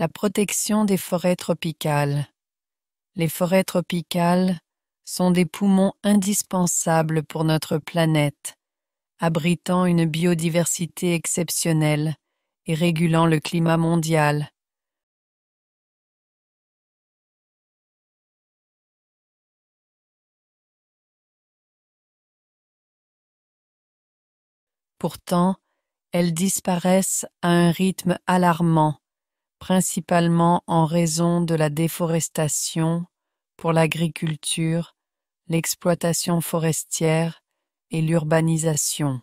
La protection des forêts tropicales. Les forêts tropicales sont des poumons indispensables pour notre planète, abritant une biodiversité exceptionnelle et régulant le climat mondial. Pourtant, elles disparaissent à un rythme alarmant, principalement en raison de la déforestation pour l'agriculture, l'exploitation forestière et l'urbanisation.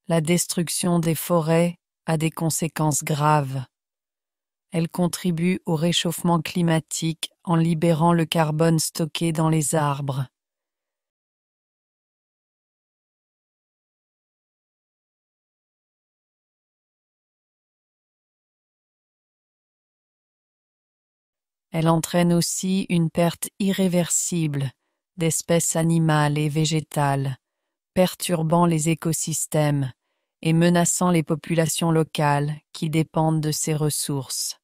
La destruction des forêts a des conséquences graves. Elle contribue au réchauffement climatique en libérant le carbone stocké dans les arbres. Elle entraîne aussi une perte irréversible d'espèces animales et végétales, perturbant les écosystèmes et menaçant les populations locales qui dépendent de ces ressources.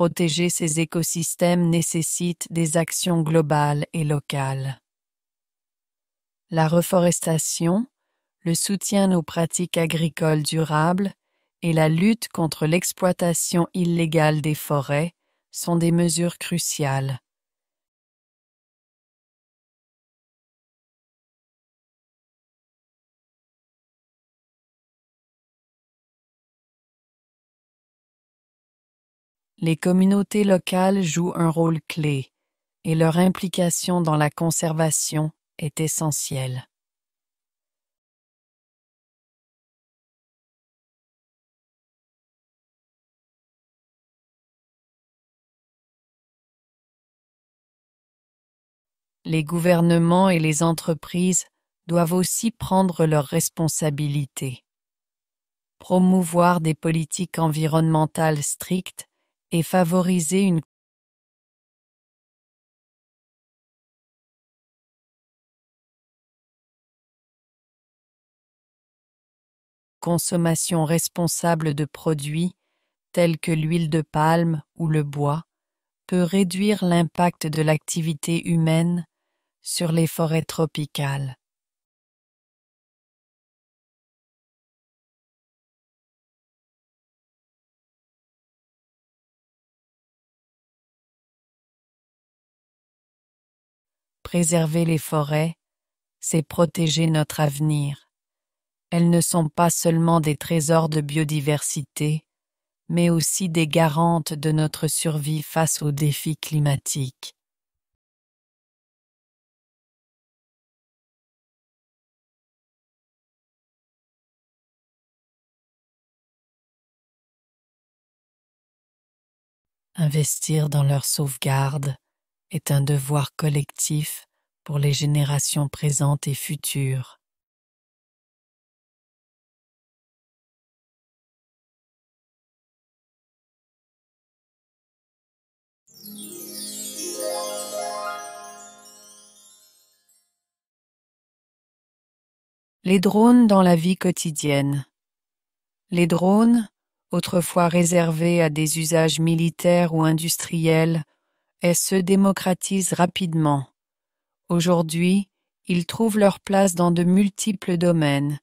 Protéger ces écosystèmes nécessite des actions globales et locales. La reforestation, le soutien aux pratiques agricoles durables et la lutte contre l'exploitation illégale des forêts sont des mesures cruciales. Les communautés locales jouent un rôle clé et leur implication dans la conservation est essentielle. Les gouvernements et les entreprises doivent aussi prendre leurs responsabilités. Promouvoir des politiques environnementales strictes et favoriser une consommation responsable de produits tels que l'huile de palme ou le bois peut réduire l'impact de l'activité humaine sur les forêts tropicales. Préserver les forêts, c'est protéger notre avenir. Elles ne sont pas seulement des trésors de biodiversité, mais aussi des garantes de notre survie face aux défis climatiques. Investir dans leur sauvegarde est un devoir collectif pour les générations présentes et futures. Les drones dans la vie quotidienne. Les drones, autrefois réservés à des usages militaires ou industriels, se démocratisent rapidement. Aujourd'hui, ils trouvent leur place dans de multiples domaines.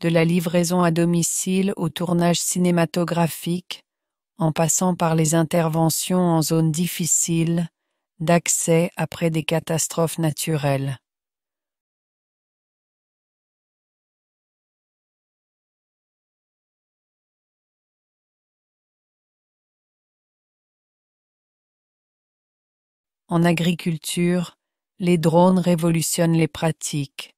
De la livraison à domicile au tournage cinématographique, en passant par les interventions en zones difficiles d'accès après des catastrophes naturelles. En agriculture, les drones révolutionnent les pratiques.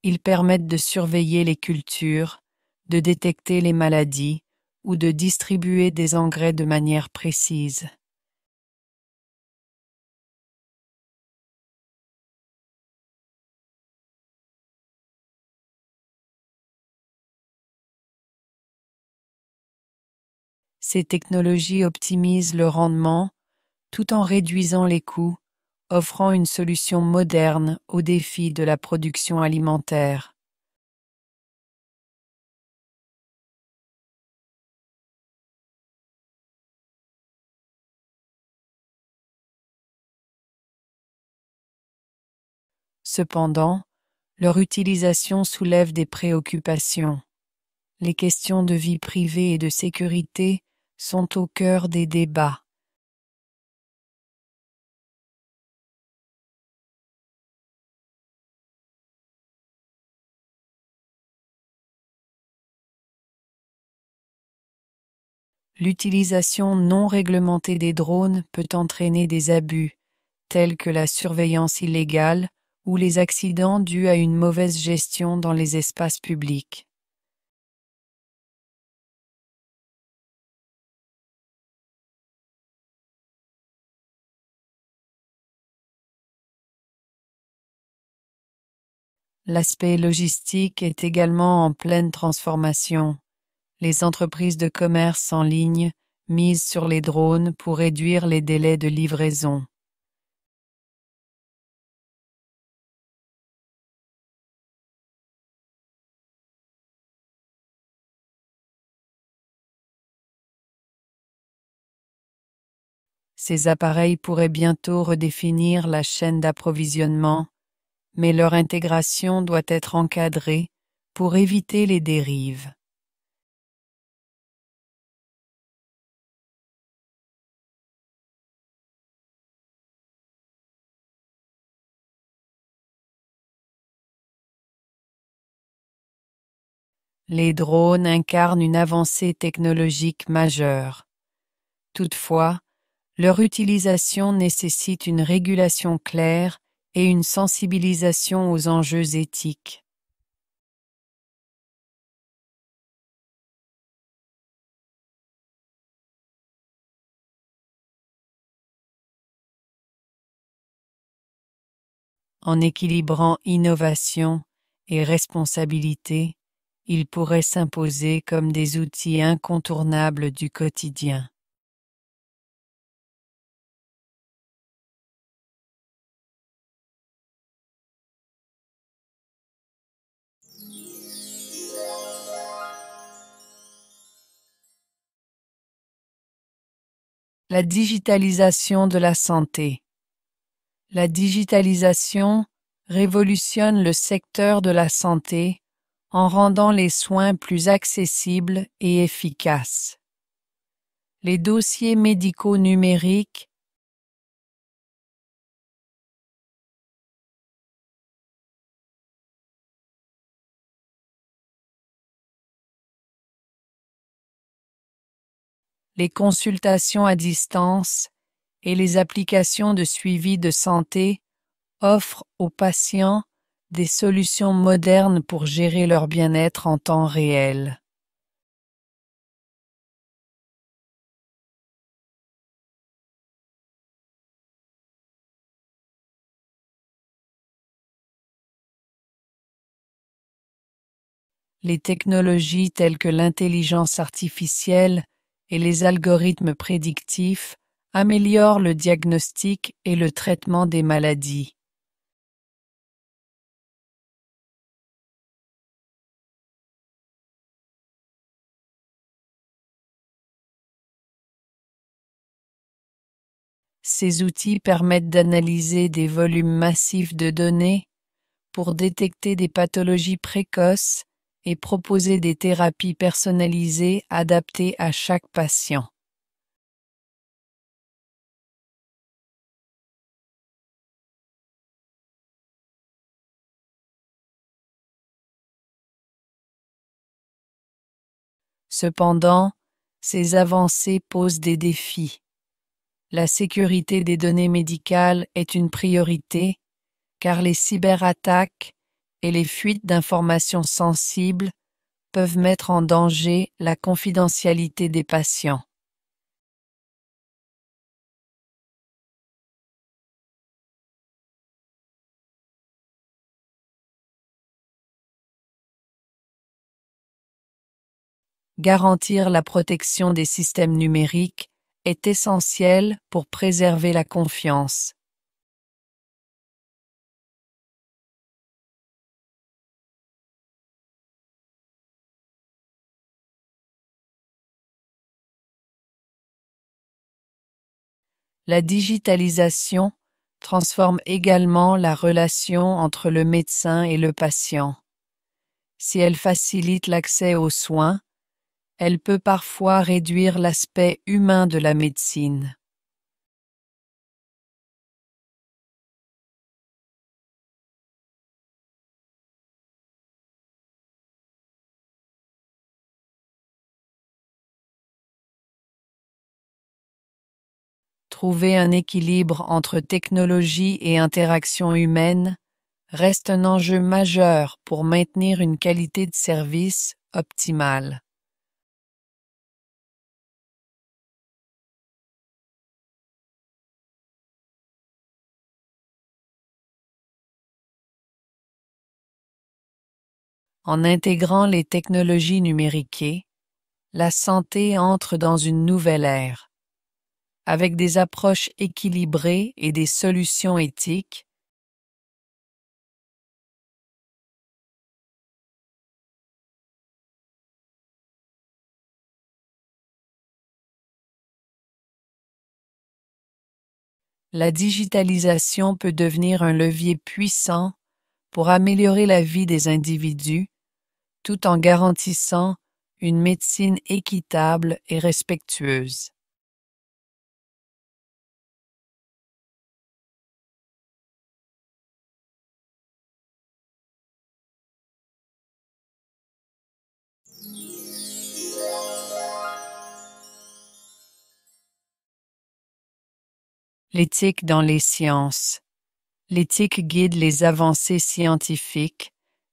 Ils permettent de surveiller les cultures, de détecter les maladies ou de distribuer des engrais de manière précise. Ces technologies optimisent le rendement tout en réduisant les coûts, offrant une solution moderne aux défis de la production alimentaire. Cependant, leur utilisation soulève des préoccupations. Les questions de vie privée et de sécurité sont au cœur des débats. L'utilisation non réglementée des drones peut entraîner des abus, tels que la surveillance illégale ou les accidents dus à une mauvaise gestion dans les espaces publics. L'aspect logistique est également en pleine transformation. Les entreprises de commerce en ligne misent sur les drones pour réduire les délais de livraison. Ces appareils pourraient bientôt redéfinir la chaîne d'approvisionnement, mais leur intégration doit être encadrée pour éviter les dérives. Les drones incarnent une avancée technologique majeure. Toutefois, leur utilisation nécessite une régulation claire et une sensibilisation aux enjeux éthiques. En équilibrant innovation et responsabilité, ils pourraient s'imposer comme des outils incontournables du quotidien. La digitalisation de la santé. La digitalisation révolutionne le secteur de la santé en rendant les soins plus accessibles et efficaces. Les dossiers médicaux numériques les consultations à distance et les applications de suivi de santé offrent aux patients des solutions modernes pour gérer leur bien-être en temps réel. Les technologies telles que l'intelligence artificielle et les algorithmes prédictifs améliorent le diagnostic et le traitement des maladies. Ces outils permettent d'analyser des volumes massifs de données pour détecter des pathologies précoces et proposer des thérapies personnalisées adaptées à chaque patient. Cependant, ces avancées posent des défis. La sécurité des données médicales est une priorité car les cyberattaques et les fuites d'informations sensibles peuvent mettre en danger la confidentialité des patients. Garantir la protection des systèmes numériques est essentiel pour préserver la confiance. La digitalisation transforme également la relation entre le médecin et le patient. Si elle facilite l'accès aux soins, elle peut parfois réduire l'aspect humain de la médecine. Trouver un équilibre entre technologie et interaction humaine reste un enjeu majeur pour maintenir une qualité de service optimale. En intégrant les technologies numériques, la santé entre dans une nouvelle ère. Avec des approches équilibrées et des solutions éthiques, la digitalisation peut devenir un levier puissant pour améliorer la vie des individus tout en garantissant une médecine équitable et respectueuse. L'éthique dans les sciences. L'éthique guide les avancées scientifiques,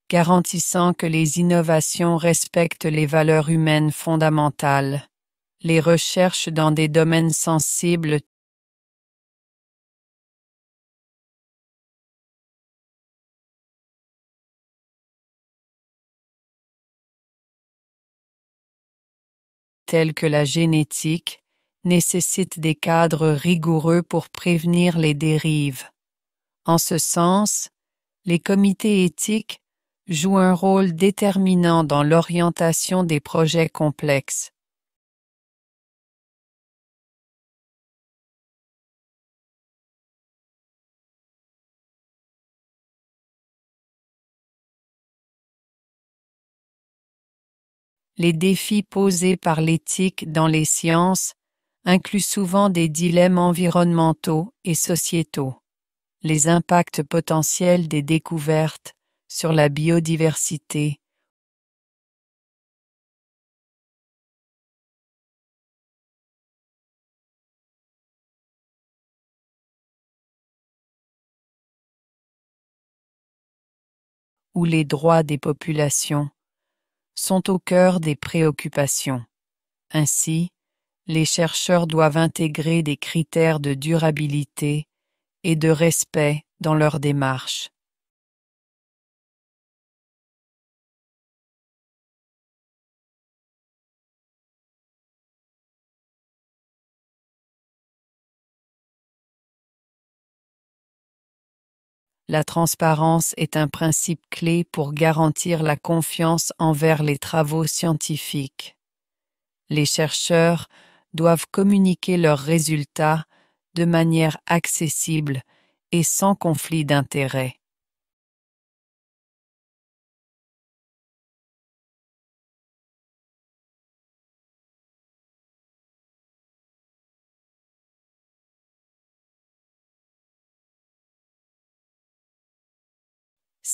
garantissant que les innovations respectent les valeurs humaines fondamentales. Les recherches dans des domaines sensibles tels que la génétique nécessitent des cadres rigoureux pour prévenir les dérives. En ce sens, les comités éthiques jouent un rôle déterminant dans l'orientation des projets complexes. Les défis posés par l'éthique dans les sciences incluent souvent des dilemmes environnementaux et sociétaux. Les impacts potentiels des découvertes sur la biodiversité ou les droits des populations sont au cœur des préoccupations. Ainsi, les chercheurs doivent intégrer des critères de durabilité et de respect dans leur démarche. La transparence est un principe clé pour garantir la confiance envers les travaux scientifiques. Les chercheurs doivent communiquer leurs résultats de manière accessible et sans conflit d'intérêts.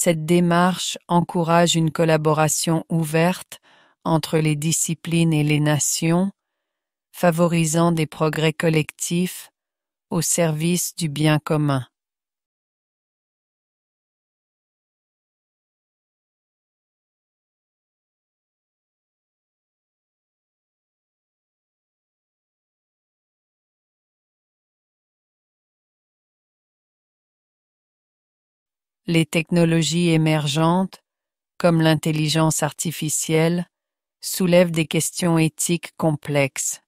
Cette démarche encourage une collaboration ouverte entre les disciplines et les nations, favorisant des progrès collectifs au service du bien commun. Les technologies émergentes, comme l'intelligence artificielle, soulèvent des questions éthiques complexes.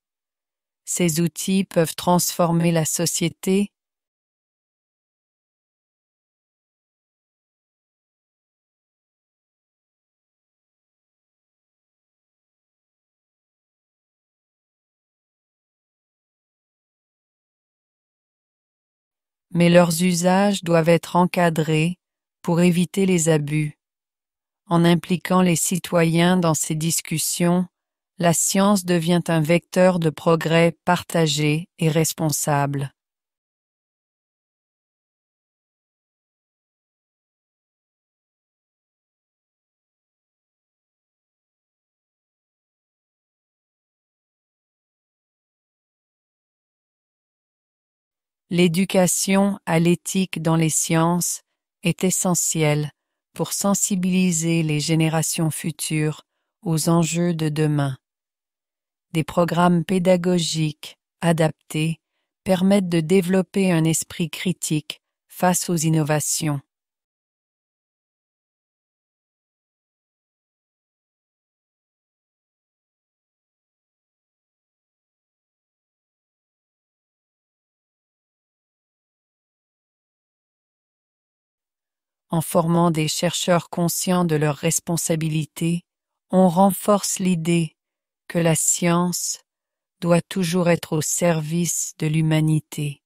Ces outils peuvent transformer la société, mais leurs usages doivent être encadrés pour éviter les abus. En impliquant les citoyens dans ces discussions, la science devient un vecteur de progrès partagé et responsable. L'éducation à l'éthique dans les sciences est essentielle pour sensibiliser les générations futures aux enjeux de demain. Des programmes pédagogiques adaptés permettent de développer un esprit critique face aux innovations. En formant des chercheurs conscients de leurs responsabilités, on renforce l'idée que la science doit toujours être au service de l'humanité.